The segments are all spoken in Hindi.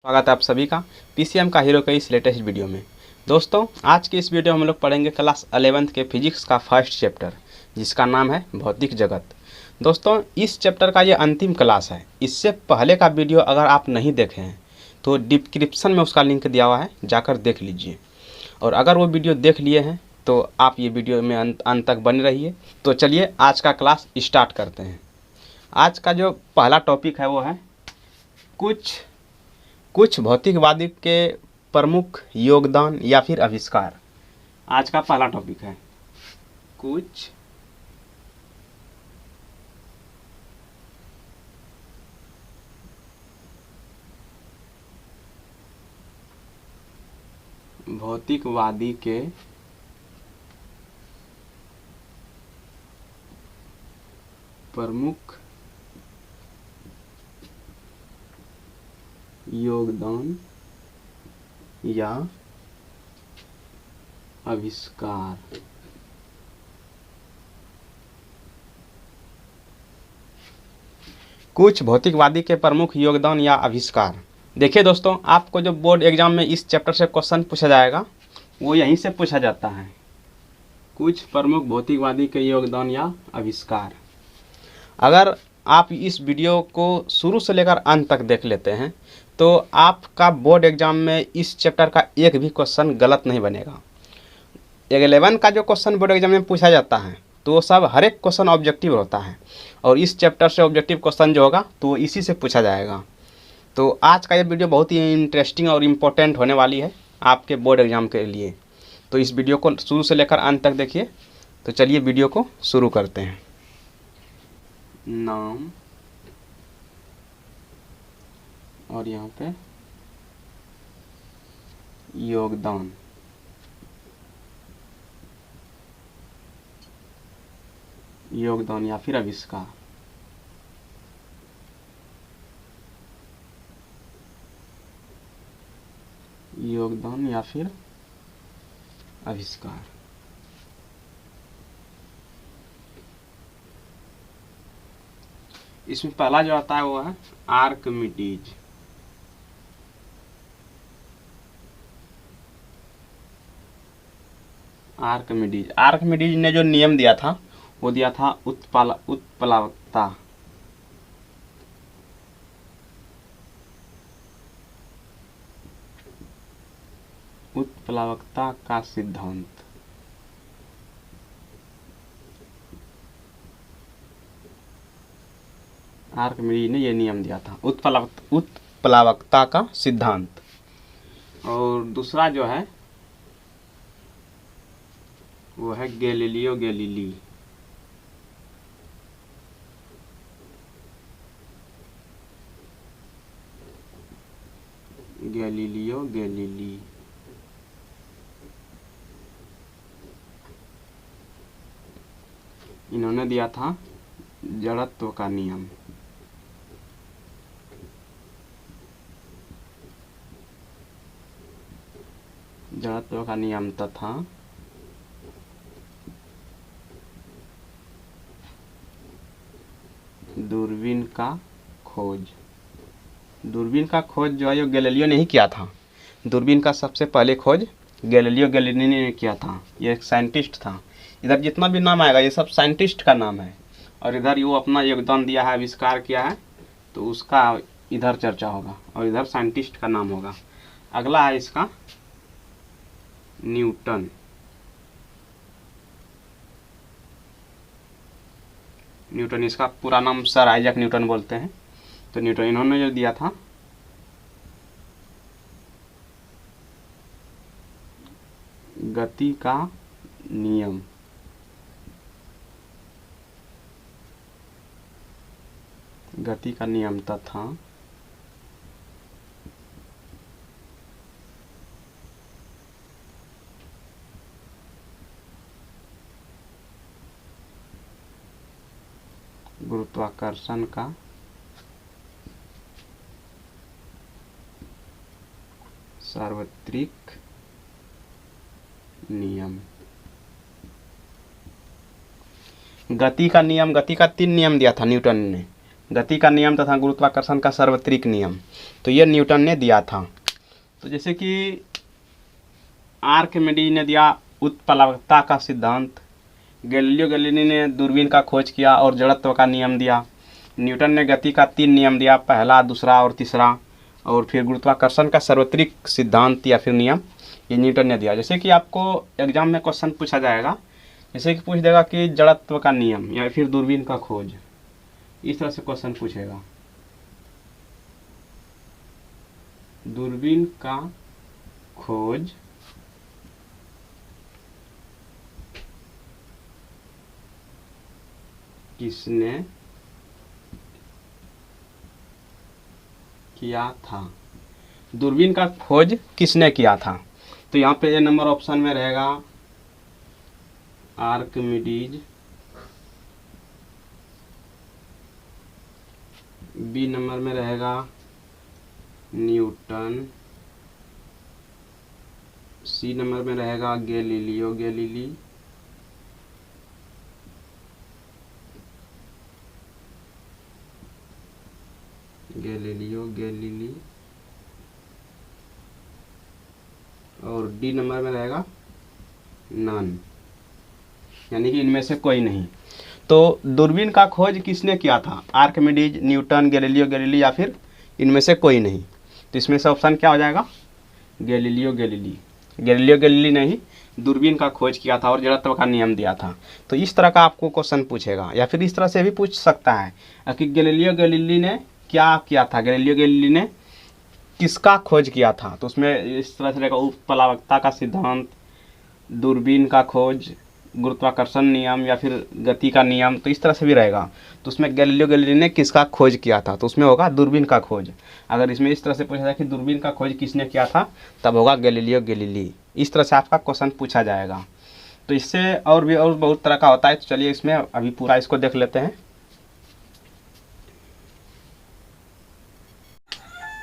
स्वागत है आप सभी का पीसीएम का हीरो के इस लेटेस्ट वीडियो में। दोस्तों, आज के इस वीडियो में हम लोग पढ़ेंगे क्लास 11th के फिजिक्स का फर्स्ट चैप्टर, जिसका नाम है भौतिक जगत। दोस्तों, इस चैप्टर का ये अंतिम क्लास है। इससे पहले का वीडियो अगर आप नहीं देखे हैं तो डिस्क्रिप्शन में उसका लिंक दिया हुआ है, जाकर देख लीजिए। और अगर वो वीडियो देख लिए हैं तो आप ये वीडियो में अंत तक बने रहिए। तो चलिए आज का क्लास स्टार्ट करते हैं। आज का जो पहला टॉपिक है वो है कुछ भौतिकवादी के प्रमुख योगदान या फिर आविष्कार। आज का पहला टॉपिक है कुछ भौतिकवादी के प्रमुख योगदान या आविष्कार। कुछ भौतिकवादी के प्रमुख योगदान या आविष्कार। देखिए दोस्तों, आपको जो बोर्ड एग्जाम में इस चैप्टर से क्वेश्चन पूछा जाएगा वो यहीं से पूछा जाता है। कुछ प्रमुख भौतिकवादी के योगदान या आविष्कार। अगर आप इस वीडियो को शुरू से लेकर अंत तक देख लेते हैं तो आपका बोर्ड एग्जाम में इस चैप्टर का एक भी क्वेश्चन गलत नहीं बनेगा। 11 का जो क्वेश्चन बोर्ड एग्जाम में पूछा जाता है तो वो सब हर एक क्वेश्चन ऑब्जेक्टिव होता है, और इस चैप्टर से ऑब्जेक्टिव क्वेश्चन जो होगा तो इसी से पूछा जाएगा। तो आज का ये वीडियो बहुत ही इंटरेस्टिंग और इम्पोर्टेंट होने वाली है आपके बोर्ड एग्जाम के लिए। तो इस वीडियो को शुरू से लेकर अंत तक देखिए। तो चलिए वीडियो को शुरू करते हैं। नाम और यहाँ पे योगदान। योगदान या फिर आविष्कार। योगदान या फिर आविष्कार। इसमें पहला जो आता है वो है आर्किमिडीज। आर्किमिडीज ने जो नियम दिया था वो दिया था उत्प्लावकता। उत्प्लावकता का सिद्धांत। आर्किमिडीज ने यह नियम दिया था, उत्प्लावकता का सिद्धांत। और दूसरा जो है वो है गैलीलियो गैलीली। गैलीलियो गैलीली इन्होंने दिया था जड़त्व का नियम। जड़त्व का नियम तथा दूरबीन का खोज। दूरबीन का खोज जो है गैलीलियो ने ही किया था। दूरबीन का सबसे पहले खोज गैलीलियो गैलीली ने किया था। ये एक साइंटिस्ट था। इधर जितना भी नाम आएगा ये सब साइंटिस्ट का नाम है, और इधर वो अपना योगदान दिया है, आविष्कार किया है, तो उसका इधर चर्चा होगा और इधर साइंटिस्ट का नाम होगा। अगला है इसका न्यूटन। न्यूटन, इसका पूरा नाम सर आइजैक न्यूटन बोलते हैं। तो न्यूटन, इन्होंने जो दिया था गति का नियम। गति का नियम तथा गुरुत्वाकर्षण का सार्वत्रिक नियम। गति का नियम, गति का 3 नियम दिया था न्यूटन ने। गति का नियम तथा गुरुत्वाकर्षण का सार्वत्रिक नियम, तो ये न्यूटन ने दिया था। तो जैसे कि आर्किमिडीज ने दिया उत्प्लावकता का सिद्धांत, गैलीलियो गैलीली ने दूरबीन का खोज किया और जड़त्व का नियम दिया, न्यूटन ने गति का 3 नियम दिया, पहला, दूसरा और तीसरा, और फिर गुरुत्वाकर्षण का सार्वत्रिक सिद्धांत या फिर नियम ये न्यूटन ने दिया। जैसे कि आपको एग्जाम में क्वेश्चन पूछा जाएगा, जैसे कि पूछ देगा कि जड़त्व का नियम या फिर दूरबीन का खोज, इस तरह से क्वेश्चन पूछेगा, दूरबीन का खोज किसने किया था, दूरबीन का खोज किसने किया था। तो यहाँ पे ए नंबर ऑप्शन में रहेगा आर्किमिडीज, बी नंबर में रहेगा न्यूटन, सी नंबर में रहेगा गैलीलियो गैलीली, गैलीलियो गैलीली, और डी नंबर में रहेगा नन, यानी कि इनमें से कोई नहीं। तो दूरबीन का खोज किसने किया था, आर्किमिडीज, न्यूटन, गैलीलियो गैलीली या फिर इनमें से कोई नहीं। तो इसमें से ऑप्शन क्या हो जाएगा, गैलीलियो गैलीली। गैलीलियो गैलीली ने ही दूरबीन का खोज किया था और जड़त्व का नियम दिया था। तो इस तरह का आपको क्वेश्चन पूछेगा, या फिर इस तरह से भी पूछ सकता है कि गैलीलियो गैलीली ने क्या किया था, गैलीलियो गैलीली ने किसका खोज किया था। तो उसमें इस तरह से रहेगा उत्प्लावकता का सिद्धांत, दूरबीन का खोज, गुरुत्वाकर्षण नियम या फिर गति का नियम, तो इस तरह से भी रहेगा। तो उसमें गैलीलियो गैलीली ने किसका खोज किया था, तो उसमें होगा दूरबीन का खोज। अगर इसमें इस तरह से पूछा जाए कि दूरबीन का खोज किसने किया था, तब होगा गैलीलियो गैलीली। इस तरह से आपका क्वेश्चन पूछा जाएगा। तो इससे और भी और बहुत तरह का होता है। तो चलिए इसमें अभी पूरा इसको देख लेते हैं।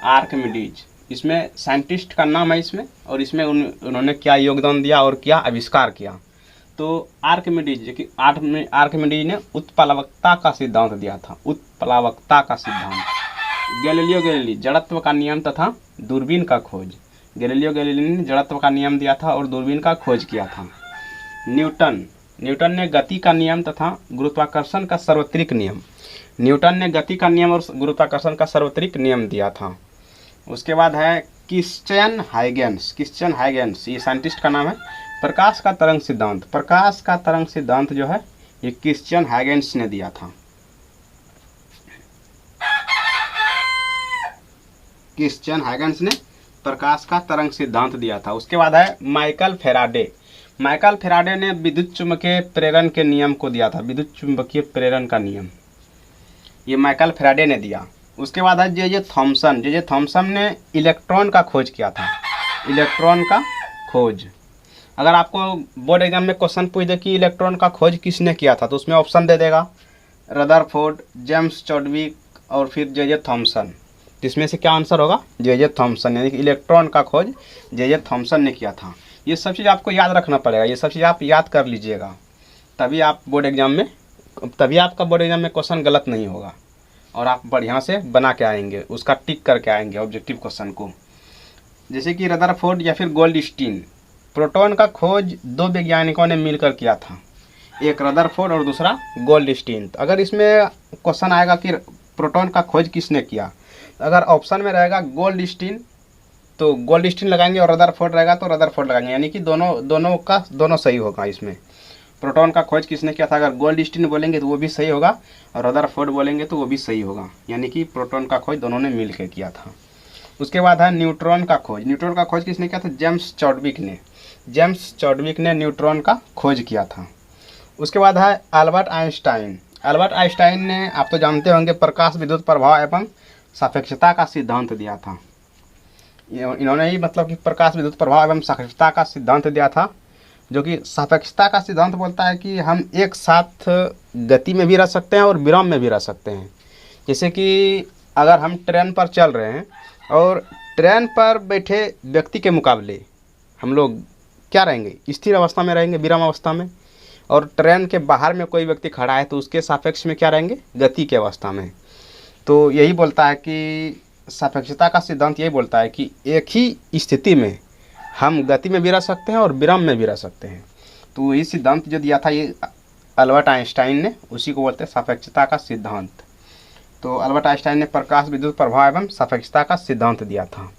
आर्किमिडीज, इसमें साइंटिस्ट का नाम है इसमें, और इसमें उन्होंने क्या योगदान दिया और क्या आविष्कार किया। तो आर्किमिडीज आर्किमिडीज ने उत्प्लावकता का सिद्धांत दिया था, उत्प्लावकता का सिद्धांत। गैलीलियो गैलीली जड़त्व का नियम तथा दूरबीन का खोज, गैलीलियो गैलीली ने जड़त्व का नियम दिया था और दूरबीन का खोज किया था। न्यूटन ने गति का नियम तथा गुरुत्वाकर्षण का सार्वत्रिक नियम, न्यूटन ने गति का नियम और गुरुत्वाकर्षण का सार्वत्रिक नियम दिया था। उसके बाद है क्रिश्चियन हाइगेंस, ये साइंटिस्ट का नाम है। प्रकाश का तरंग सिद्धांत, प्रकाश का तरंग सिद्धांत जो है ये क्रिश्चियन हाइगेंस ने दिया था। क्रिश्चियन हाइगेंस ने प्रकाश का तरंग सिद्धांत दिया था। उसके बाद है माइकल फेराडे ने विद्युत चुंबकीय प्रेरण के नियम को दिया था, विद्युत चुंबकीय प्रेरण का नियम ये माइकल फेराडे ने दिया। उसके बाद है जे जे थॉमसन ने इलेक्ट्रॉन का खोज किया था, इलेक्ट्रॉन का खोज। अगर आपको बोर्ड एग्जाम में क्वेश्चन पूछ दे कि इलेक्ट्रॉन का खोज किसने किया था, तो उसमें ऑप्शन दे देगा रदरफोर्ड, जेम्स चैडविक और फिर जे थॉमसन। इसमें से क्या आंसर होगा, जे थॉमसन, यानी कि इलेक्ट्रॉन का खोज जे थॉमसन ने किया था। ये सब चीज़ आपको याद रखना पड़ेगा, ये सब चीज़ आप याद कर लीजिएगा, तभी आपका बोर्ड एग्जाम में क्वेश्चन गलत नहीं होगा और आप बढ़िया से बना के आएंगे, उसका टिक करके आएंगे ऑब्जेक्टिव क्वेश्चन को। जैसे कि रदरफोर्ड या फिर गोल्डस्टीन, प्रोटॉन का खोज 2 वैज्ञानिकों ने मिलकर किया था, एक रदरफोर्ड और दूसरा गोल्डस्टीन। तो अगर इसमें क्वेश्चन आएगा कि प्रोटॉन का खोज किसने किया, अगर ऑप्शन में रहेगा गोल्डस्टीन तो गोल्डस्टीन लगाएंगे, और रदरफोर्ड रहेगा तो रदरफोर्ड लगाएंगे, यानी कि दोनों सही होगा। इसमें प्रोटॉन का खोज किसने किया था, अगर गोल्डस्टीन बोलेंगे तो वो भी सही होगा, और रदरफोर्ड बोलेंगे तो वो भी सही होगा, यानी कि प्रोटॉन का खोज दोनों ने मिलकर किया था। उसके बाद है न्यूट्रॉन का खोज किसने किया था, जेम्स चैडविक ने न्यूट्रॉन का खोज किया था। उसके बाद है अल्बर्ट आइंस्टाइन ने, आप तो जानते होंगे, प्रकाश विद्युत प्रभाव एवं सापेक्षता का सिद्धांत दिया था। इन्होंने ही मतलब कि प्रकाश विद्युत प्रभाव एवं सापेक्षता का सिद्धांत दिया था, जो कि सापेक्षता का सिद्धांत बोलता है कि हम एक साथ गति में भी रह सकते हैं और विराम में भी रह सकते हैं। जैसे कि अगर हम ट्रेन पर चल रहे हैं और ट्रेन पर बैठे व्यक्ति के मुकाबले हम लोग क्या रहेंगे, स्थिर अवस्था में रहेंगे, विराम अवस्था में, और ट्रेन के बाहर में कोई व्यक्ति खड़ा है तो उसके सापेक्ष में क्या रहेंगे, गति की अवस्था में। तो यही बोलता है कि सापेक्षता का सिद्धांत यही बोलता है कि एक ही स्थिति में हम गति में भी रह सकते हैं और विराम में भी रह सकते हैं। तो यही सिद्धांत जो दिया था ये अल्बर्ट आइंस्टाइन ने, उसी को बोलते हैं सापेक्षता का सिद्धांत। तो अल्बर्ट आइंस्टाइन ने प्रकाश विद्युत प्रभाव एवं सापेक्षता का सिद्धांत दिया था।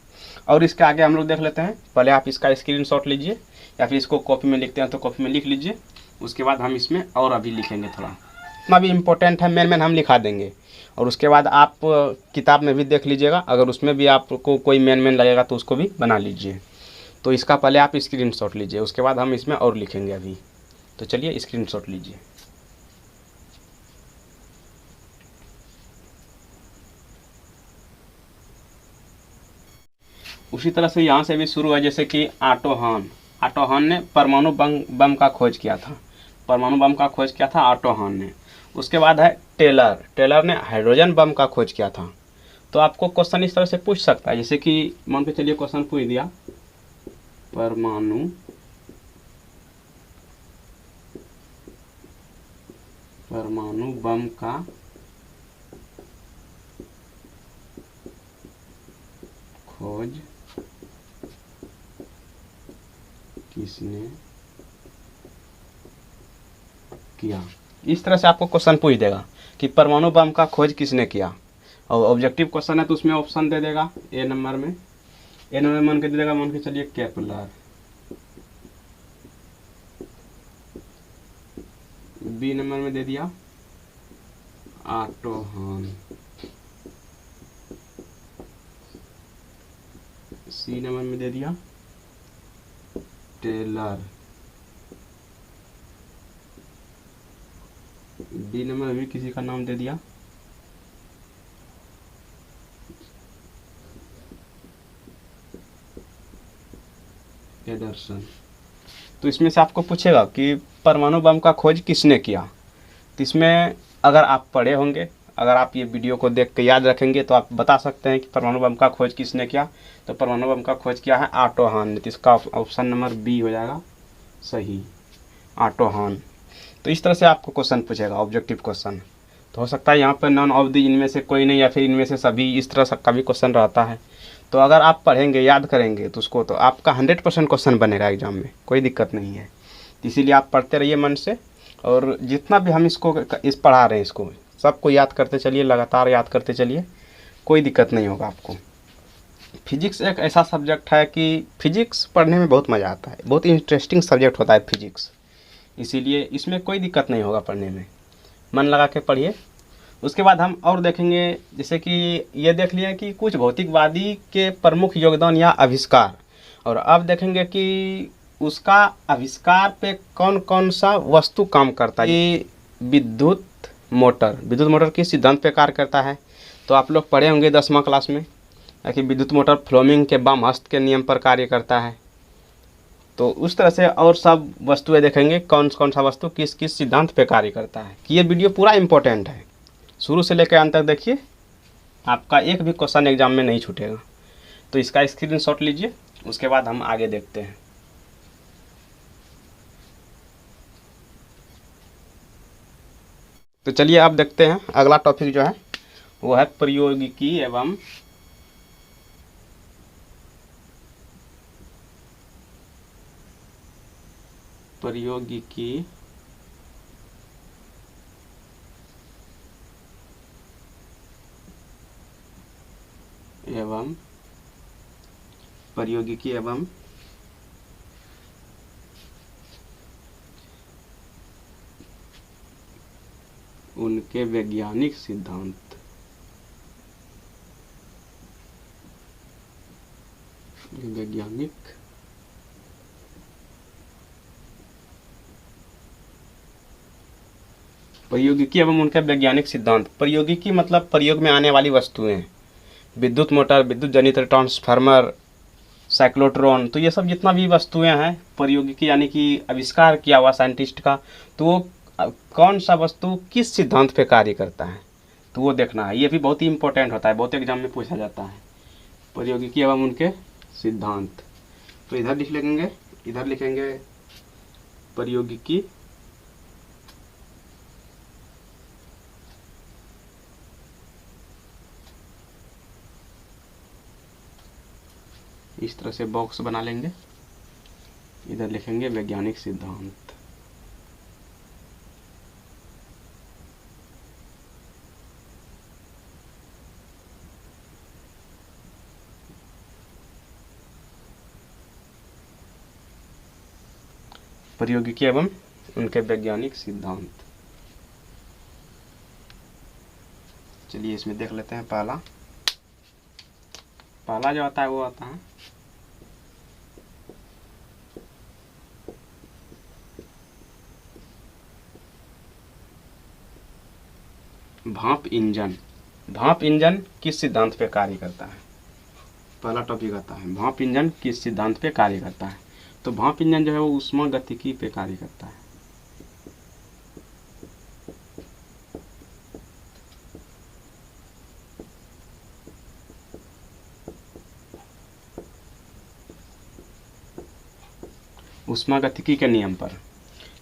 और इसके आगे हम लोग देख लेते हैं। पहले आप इसका स्क्रीनशॉट लीजिए या फिर इसको कॉपी में लिखते हैं तो कॉपी में लिख लीजिए। उसके बाद हम इसमें और अभी लिखेंगे, थोड़ा इतना भी इम्पोर्टेंट है, मेन हम लिखा देंगे। और उसके बाद आप किताब में भी देख लीजिएगा, अगर उसमें भी आपको कोई मेन लगेगा तो उसको भी बना लीजिए। तो इसका पहले आप स्क्रीनशॉट लीजिए, उसके बाद हम इसमें और लिखेंगे अभी। तो चलिए स्क्रीनशॉट लीजिए। उसी तरह से यहाँ से भी शुरू है, जैसे कि ऑटो हॉर्न ने परमाणु बम का खोज किया था। परमाणु बम का खोज किया था ऑटो हॉर्न ने। उसके बाद है टेलर ने हाइड्रोजन बम का खोज किया था। तो आपको क्वेश्चन इस तरह से पूछ सकता है, जैसे कि मान के चलिए क्वेश्चन पूछ दिया, परमाणु बम का खोज किसने किया। इस तरह से आपको क्वेश्चन पूछ देगा कि परमाणु बम का खोज किसने किया। और ऑब्जेक्टिव क्वेश्चन है तो उसमें ऑप्शन दे देगा। ए नंबर में मान के दे देगा, मान के चलिए केपलर। बी नंबर में दे दिया ऑटो हॉर्न। सी नंबर में दे दिया टेलर। डी नंबर में भी किसी का नाम दे दिया एडरसन। तो इसमें से आपको पूछेगा कि परमाणु बम का खोज किसने किया। तो इसमें अगर आप पढ़े होंगे, अगर आप ये वीडियो को देख के याद रखेंगे तो आप बता सकते हैं कि परमाणु बम का खोज किसने किया। तो परमाणु बम का खोज किया है ऑटो हॉर्न ने। तो इसका ऑप्शन नंबर बी हो जाएगा सही, ऑटो हॉर्न। तो इस तरह से आपको क्वेश्चन पूछेगा, ऑब्जेक्टिव क्वेश्चन। तो हो सकता है यहाँ पर नॉन ऑफ दी इनमें से कोई नहीं, या फिर इनमें से सभी, इस तरह का भी क्वेश्चन रहता है। तो अगर आप पढ़ेंगे, याद करेंगे तो उसको, तो आपका 100% क्वेश्चन बनेगा एग्जाम में, कोई दिक्कत नहीं है। इसीलिए आप पढ़ते रहिए मन से, और जितना भी हम इसको पढ़ा रहे हैं इसको सबको याद करते चलिए, लगातार याद करते चलिए, कोई दिक्कत नहीं होगा आपको। फिजिक्स एक ऐसा सब्जेक्ट है कि फिजिक्स पढ़ने में बहुत मज़ा आता है, बहुत इंटरेस्टिंग सब्जेक्ट होता है फिजिक्स। इसीलिए इसमें कोई दिक्कत नहीं होगा पढ़ने में, मन लगा के पढ़िए। उसके बाद हम और देखेंगे, जैसे कि ये देख लिया कि कुछ भौतिकवादी के प्रमुख योगदान या आविष्कार। और अब देखेंगे कि उसका आविष्कार पे कौन कौन सा वस्तु काम करता है। ये विद्युत मोटर किस सिद्धांत पे कार्य करता है। तो आप लोग पढ़े होंगे 10वीं क्लास में कि विद्युत मोटर फ्लेमिंग के बामहस्त के नियम पर कार्य करता है। तो उस तरह से और सब वस्तुएं देखेंगे, कौन कौन सा वस्तु किस किस सिद्धांत पे कार्य करता है। कि ये वीडियो पूरा इंपॉर्टेंट है, शुरू से लेकर अंत तक देखिए, आपका एक भी क्वेश्चन एग्जाम में नहीं छूटेगा। तो इसका स्क्रीनशॉट लीजिए, उसके बाद हम आगे देखते हैं। तो चलिए अब देखते हैं अगला टॉपिक जो है वो है प्रौद्योगिकी एवं प्रौद्योगिकी एवं उनके वैज्ञानिक सिद्धांत। प्रौद्योगिकी एवं उनके वैज्ञानिक सिद्धांत। प्रौद्योगिकी मतलब प्रयोग में आने वाली वस्तुएं, विद्युत मोटर, विद्युत जनित्र, ट्रांसफार्मर, साइक्लोट्रॉन। तो ये सब जितना भी वस्तुएं हैं प्रौद्योगिकी, यानी कि आविष्कार किया हुआ साइंटिस्ट का, तो वो कौन सा वस्तु किस सिद्धांत पे कार्य करता है, तो वो देखना है। ये भी बहुत ही इंपॉर्टेंट होता है, बहुत एग्जाम में पूछा जाता है, प्रौद्योगिकी एवं उनके सिद्धांत। तो इधर लिखेंगे प्रौद्योगिकी इस तरह से बॉक्स बना लेंगे, इधर लिखेंगे वैज्ञानिक सिद्धांत। प्रौद्योगिकी एवं उनके वैज्ञानिक सिद्धांत। चलिए इसमें देख लेते हैं। पहला जो आता है वो आता है भाप इंजन। भाप इंजन किस सिद्धांत पे कार्य करता है? पहला टॉपिक आता है भाप इंजन किस सिद्धांत पे कार्य करता है। तो भाप इंजन जो है वो ऊष्मागतिकी पे कार्य करता है। ऊष्मागतिकी के नियम पर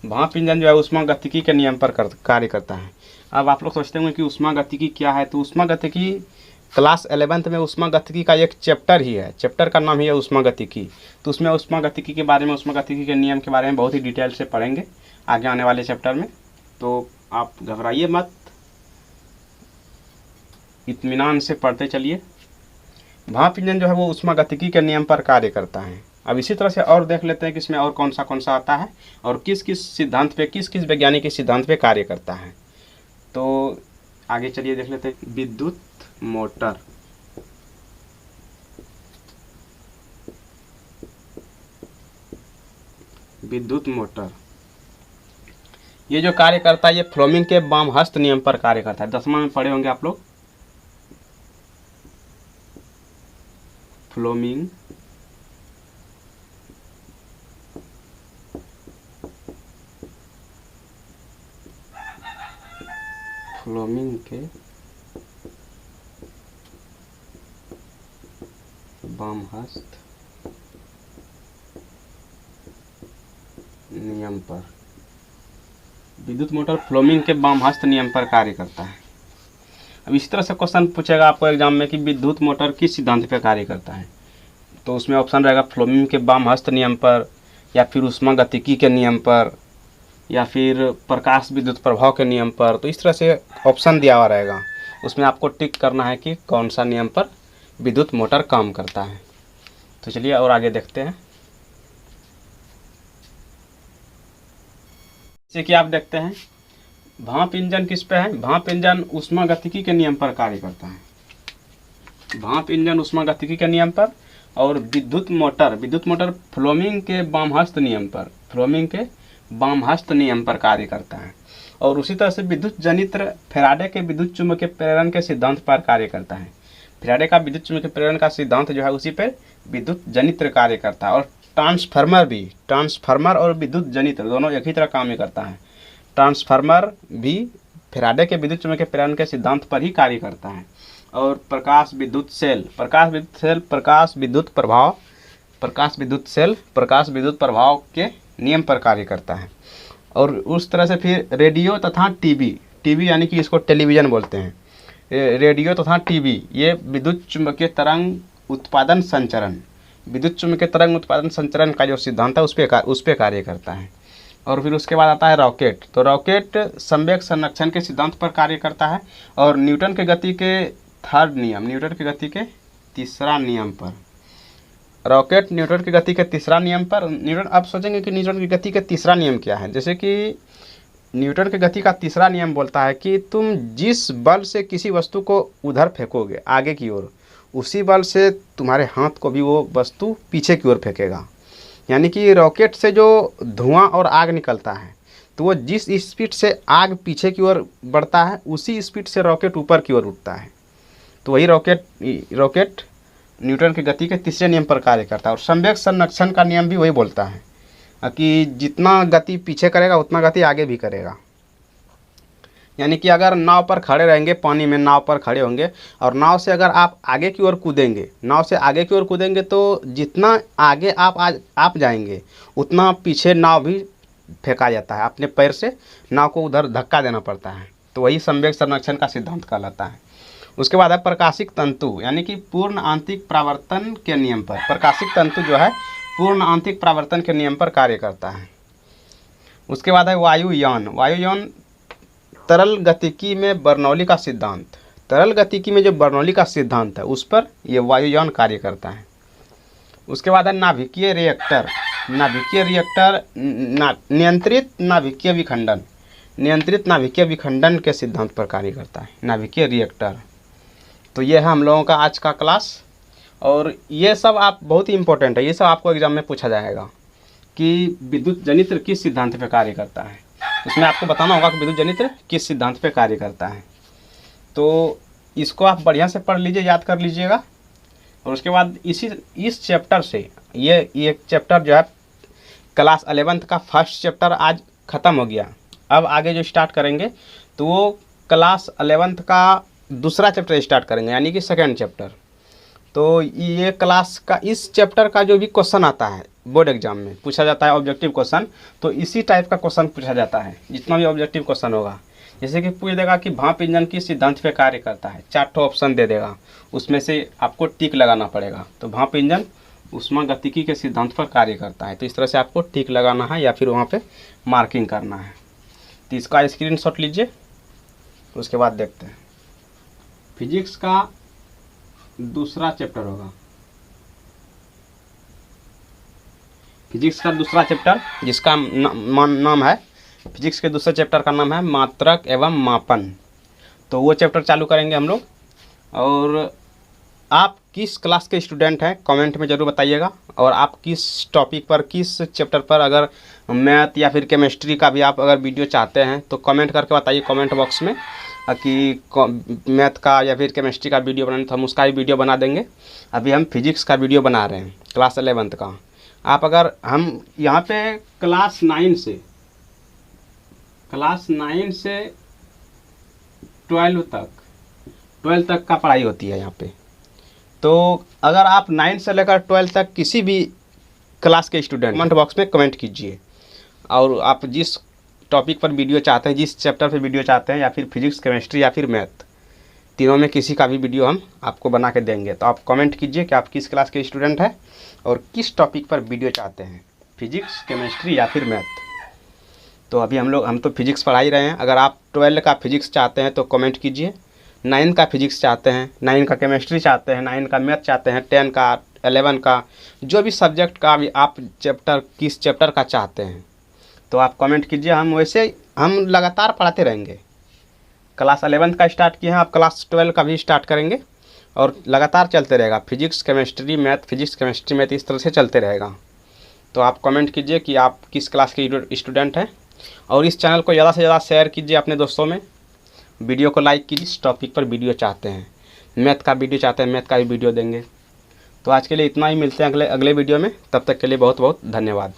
भाप इंजन जो है ऊष्मागतिकी के नियम पर कार्य करता है। अब आप लोग सोचते होंगे कि ऊष्मागतिकी क्या है। तो ऊष्मागतिकी क्लास 11th में ऊष्मागतिकी का एक चैप्टर ही है, चैप्टर का नाम ही है ऊष्मागतिकी। तो उसमें ऊष्मागतिकी के बारे में, ऊष्मागतिकी के नियम के बारे में बहुत ही डिटेल से पढ़ेंगे आगे आने वाले चैप्टर में। तो आप घबराइए मत, इत्मीनान से पढ़ते चलिए। भाप इंजन जो है वो ऊष्मागतिकी के नियम पर कार्य करता है। अब इसी तरह से और देख लेते हैं कि इसमें और कौन सा आता है और किस किस सिद्धांत पे, किस किस वैज्ञानिक के सिद्धांत पे कार्य करता है। तो आगे चलिए देख लेते हैं। विद्युत मोटर। विद्युत मोटर ये जो कार्य करता है ये फ्लोमिंग के वामहस्त नियम पर कार्य करता है। 10वां में पढ़े होंगे आप लोग, फ्लोमिंग के वामहस्त नियम पर। विद्युत मोटर फ्लोमिंग के वामहस्त नियम पर कार्य करता है। अब इसी तरह से क्वेश्चन पूछेगा आपको एग्जाम में कि विद्युत मोटर किस सिद्धांत पर कार्य करता है। तो उसमें ऑप्शन रहेगा फ्लोमिंग के वामहस्त नियम पर, या फिर ऊष्मागतिकी के नियम पर, या फिर प्रकाश विद्युत प्रभाव के नियम पर। तो इस तरह से ऑप्शन दिया हुआ रहेगा, उसमें आपको टिक करना है कि कौन सा नियम पर विद्युत मोटर काम करता है। तो चलिए और आगे देखते हैं। जैसे कि आप देखते हैं भाप इंजन किस पे है। भाप इंजन ऊष्मागतिकी के नियम पर कार्य करता है। भाप इंजन ऊष्मागतिकी के नियम पर, और विद्युत मोटर फ्लोमिंग के वामहस्त नियम पर, फ्लोमिंग के वामहस्त नियम पर कार्य करता है। और उसी तरह से विद्युत जनित्र फैराडे के विद्युत चुम्बकीय प्रेरण के सिद्धांत पर कार्य करता है। फैराडे का विद्युत चुम्बकीय प्रेरण का सिद्धांत जो है उसी पर विद्युत जनित्र कार्य करता है। और ट्रांसफार्मर और विद्युत जनित्र दोनों एक ही तरह काम ही करता है। ट्रांसफार्मर भी फैराडे के विद्युत चुम्बकीय प्रेरण के सिद्धांत पर ही कार्य करता है। और प्रकाश विद्युत प्रभाव के नियम पर कार्य करता है। और उस तरह से फिर रेडियो तथा टीवी यानी कि इसको टेलीविज़न बोलते हैं। रेडियो तथा टीवी ये विद्युत चुम्बकीय तरंग उत्पादन संचरण का जो सिद्धांत है उस पर कार्य करता है। और फिर उसके बाद आता है रॉकेट। तो रॉकेट संवेग संरक्षण के सिद्धांत पर कार्य करता है। और न्यूटन के गति के तीसरा नियम पर। रॉकेट न्यूटन की गति के तीसरा नियम पर। न्यूटन, आप सोचेंगे कि न्यूटन की गति का तीसरा नियम क्या है। जैसे कि न्यूटन की गति का तीसरा नियम बोलता है कि तुम जिस बल से किसी वस्तु को उधर फेंकोगे आगे की ओर, उसी बल से तुम्हारे हाथ को भी वो वस्तु पीछे की ओर फेंकेगा। यानी कि रॉकेट से जो धुआं और आग निकलता है, तो वो जिस स्पीड से आग पीछे की ओर बढ़ता है उसी स्पीड से रॉकेट ऊपर की ओर उठता है। तो वही रॉकेट न्यूटन की गति के तीसरे नियम पर कार्य करता है। और संवेग संरक्षण का नियम भी वही बोलता है कि जितना गति पीछे करेगा उतना गति आगे भी करेगा। यानी कि अगर नाव पर खड़े रहेंगे, पानी में नाव पर खड़े होंगे, और नाव से अगर आप आगे की ओर कूदेंगे, तो जितना आगे आप जाएंगे उतना पीछे नाव भी फेंका जाता है। अपने पैर से नाव को उधर धक्का देना पड़ता है। तो वही संवेग संरक्षण का सिद्धांत कहलाता है। उसके बाद है प्रकाशिक तंतु, यानी कि पूर्ण आंतरिक परावर्तन के नियम पर। प्रकाशिक तंतु जो है पूर्ण आंतरिक परावर्तन के नियम पर कार्य करता है। उसके बाद है वायुयान। वायुयान तरल गतिकी में बर्नौली का सिद्धांत, तरल गतिकी में जो बर्नौली का सिद्धांत है उस पर ये वायुयान कार्य करता है। उसके बाद है नाभिकीय रिएक्टर। नाभिकीय रिएक्टर नियंत्रित नाभिकीय विखंडन, नियंत्रित नाभिकीय विखंडन के सिद्धांत पर कार्य करता है नाभिकीय रिएक्टर। तो ये है हम लोगों का आज का क्लास, और ये सब आप बहुत ही इम्पोर्टेंट है, ये सब आपको एग्जाम में पूछा जाएगा कि विद्युत जनित्र किस सिद्धांत पे कार्य करता है। उसमें आपको बताना होगा कि विद्युत जनित्र किस सिद्धांत पे कार्य करता है। तो इसको आप बढ़िया से पढ़ लीजिए, याद कर लीजिएगा। और उसके बाद इस चैप्टर से ये चैप्टर जो है क्लास 11th का फर्स्ट चैप्टर आज ख़त्म हो गया। अब आगे जो स्टार्ट करेंगे तो वो क्लास 11th का दूसरा चैप्टर स्टार्ट करेंगे, यानी कि सेकेंड चैप्टर। तो ये क्लास का इस चैप्टर का जो भी क्वेश्चन आता है बोर्ड एग्जाम में पूछा जाता है ऑब्जेक्टिव क्वेश्चन, तो इसी टाइप का क्वेश्चन पूछा जाता है जितना भी ऑब्जेक्टिव क्वेश्चन होगा। जैसे कि पूछ देगा कि भाप इंजन किस सिद्धांत पे कार्य करता है, 4 ऑप्शन दे देगा, उसमें से आपको टिक लगाना पड़ेगा। तो भाप इंजन ऊष्मागतिकी के सिद्धांत पर कार्य करता है, तो इस तरह से आपको टिक लगाना है या फिर वहाँ पे मार्किंग करना है। तो इसका स्क्रीनशॉट लीजिए, उसके बाद देखते हैं। फिजिक्स का दूसरा चैप्टर होगा, फिजिक्स का दूसरा चैप्टर जिसका नाम है, फिजिक्स के दूसरे चैप्टर का नाम है मात्रक एवं मापन। तो वो चैप्टर चालू करेंगे हम लोग। और आप किस क्लास के स्टूडेंट हैं कमेंट में ज़रूर बताइएगा, और आप किस टॉपिक पर, किस चैप्टर पर, अगर मैथ या फिर केमिस्ट्री का भी आप अगर वीडियो चाहते हैं तो कमेंट करके बताइए कमेंट बॉक्स में कि मैथ का या फिर केमिस्ट्री का वीडियो बनाने, तो हम उसका भी वीडियो बना देंगे। अभी हम फिजिक्स का वीडियो बना रहे हैं क्लास 11th का। आप अगर हम यहाँ पे क्लास 9 से 12 तक का पढ़ाई होती है यहाँ पे। तो अगर आप 9 से लेकर 12 तक किसी भी क्लास के स्टूडेंट कमेंट बॉक्स में कमेंट कीजिए, और आप जिस टॉपिक पर वीडियो चाहते हैं, जिस चैप्टर पे वीडियो चाहते हैं, या फिर फिजिक्स, केमिस्ट्री या फिर मैथ, तीनों में किसी का भी वीडियो हम आपको बना के देंगे। तो आप कमेंट कीजिए कि आप किस क्लास के स्टूडेंट हैं और किस टॉपिक पर वीडियो चाहते हैं, फिजिक्स, केमिस्ट्री या फिर मैथ। तो अभी हम तो फिजिक्स पढ़ा ही रहे हैं। अगर आप 12 का फिजिक्स चाहते हैं तो कमेंट कीजिए, 9 का फिजिक्स चाहते हैं, 9 का केमिस्ट्री चाहते हैं, 9 का मैथ चाहते हैं, 10 का, 11 का, जो भी सब्जेक्ट का भी आप चैप्टर, किस चैप्टर का चाहते हैं तो आप कमेंट कीजिए। हम लगातार पढ़ाते रहेंगे। क्लास 11th का स्टार्ट किए हैं, आप क्लास 12 का भी स्टार्ट करेंगे और लगातार चलते रहेगा। Physics, chemistry, math, physics, chemistry, math, इस तरह से चलते रहेगा। तो आप कमेंट कीजिए कि आप किस क्लास के स्टूडेंट हैं, और इस चैनल को ज़्यादा से ज़्यादा शेयर कीजिए अपने दोस्तों में। वीडियो को लाइक कीजिए। इस टॉपिक पर वीडियो चाहते हैं, मैथ का वीडियो चाहते हैं, मैथ का भी वीडियो देंगे। तो आज के लिए इतना ही, मिलते हैं अगले वीडियो में। तब तक के लिए बहुत बहुत धन्यवाद।